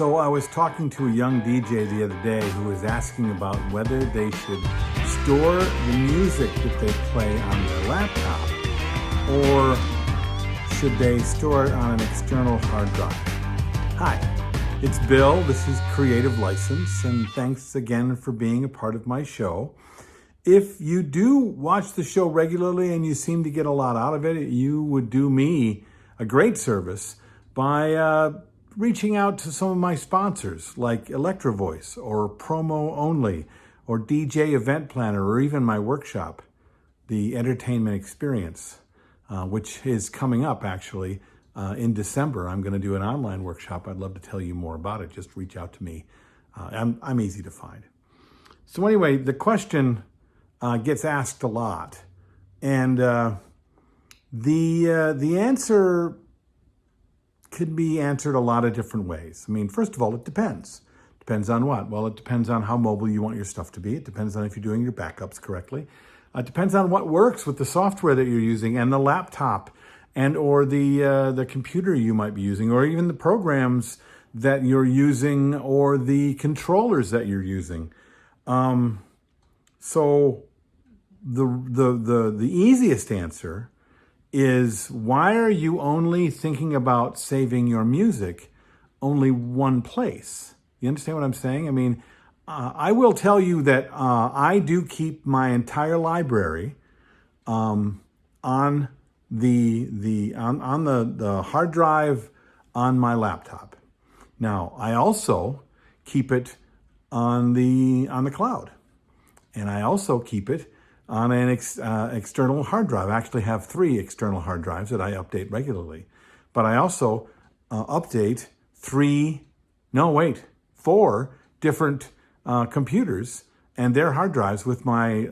So I was talking to a young DJ the other day who was asking about whether they should store the music that they play on their laptop or should they store it on an external hard drive. Hi, it's Bill. This is Creative License, and thanks again for being a part of my show. If you do watch the show regularly and you seem to get a lot out of it, you would do me a great service by reaching out to some of my sponsors like Electro Voice or Promo Only or DJ Event Planner or even my workshop, The Entertainment Experience, which is coming up actually in December. I'm going to do an online workshop. I'd love to tell you more about it. Just reach out to me. I'm easy to find. So anyway, the question gets asked a lot, and the answer could be answered a lot of different ways. I mean, first of all, it depends. Depends on what? Well, it depends on how mobile you want your stuff to be. It depends on if you're doing your backups correctly. It depends on what works with the software that you're using and the laptop and or the computer you might be using, or even the programs that you're using or the controllers that you're using. So the easiest answer is, why are you only thinking about saving your music only one place? You understand what I'm saying? I mean, I will tell you that I do keep my entire library on the hard drive on my laptop. Now, I also keep it on the cloud, and I also keep it on an external hard drive. I actually have 3 external hard drives that I update regularly. But I also update 4 different computers and their hard drives with my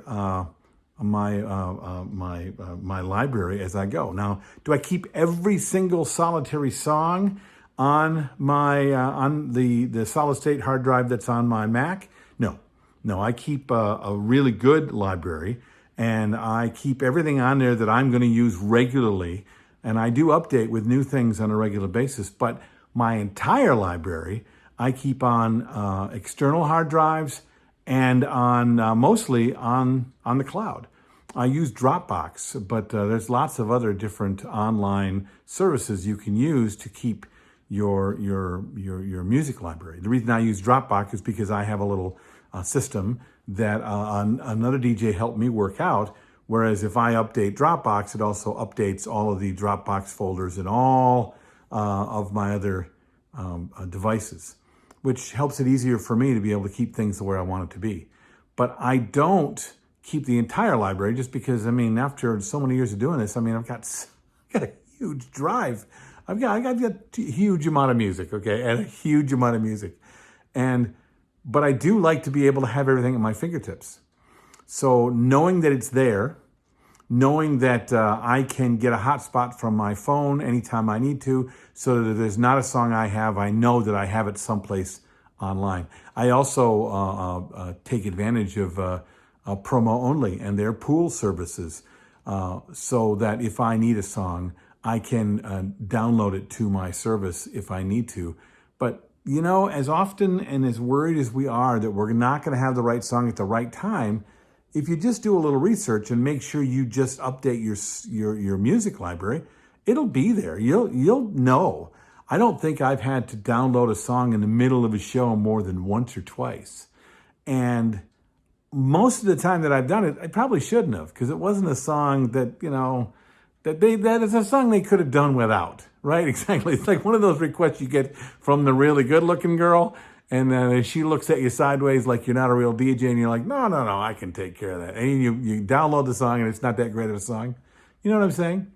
library as I go. Now, do I keep every single solitary song on my on the solid state hard drive that's on my Mac? No, I keep a really good library, and I keep everything on there that I'm going to use regularly, and I do update with new things on a regular basis, but my entire library I keep on external hard drives and on mostly on the cloud. I use Dropbox, but there's lots of other different online services you can use to keep your music library. The reason I use Dropbox is because I have a little system that another DJ helped me work out, whereas if I update Dropbox, it also updates all of the Dropbox folders and all of my other devices, which helps it easier for me to be able to keep things the way I want it to be. But I don't keep the entire library, just because, I mean, after so many years of doing this, I mean, I've got a huge drive. I've got a huge amount of music, okay, and a huge amount of music. But I do like to be able to have everything at my fingertips. So knowing that it's there, knowing that I can get a hotspot from my phone anytime I need to, so that if there's not a song I know that I have it someplace online. I also take advantage of Promo Only and their pool services, so that if I need a song, I can download it to my service if I need to. But you know, as often and as worried as we are that we're not going to have the right song at the right time, if you just do a little research and make sure you just update your music library, it'll be there. You'll know. I don't think I've had to download a song in the middle of a show more than once or twice. And most of the time that I've done it, I probably shouldn't have, because it wasn't a song that, you know, that is a song they could have done without, right? Exactly. It's like one of those requests you get from the really good-looking girl, and then she looks at you sideways like you're not a real DJ, and you're like, no, I can take care of that. And you download the song, and it's not that great of a song. You know what I'm saying?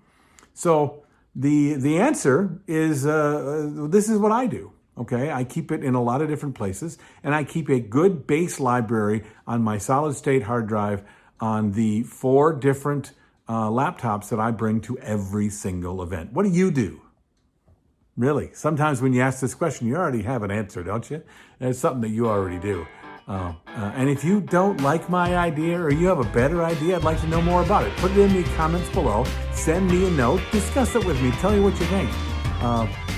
So the answer is, this is what I do, okay? I keep it in a lot of different places, and I keep a good base library on my solid-state hard drive on the 4 different laptops that I bring to every single event. What do you do? Really? Sometimes when you ask this question, you already have an answer, don't you? It's something that you already do. And if you don't like my idea, or you have a better idea, I'd like to know more about it. Put it in the comments below. Send me a note. Discuss it with me. Tell me what you think.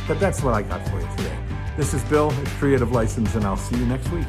But that's what I got for you today. This is Bill at Creative License, and I'll see you next week.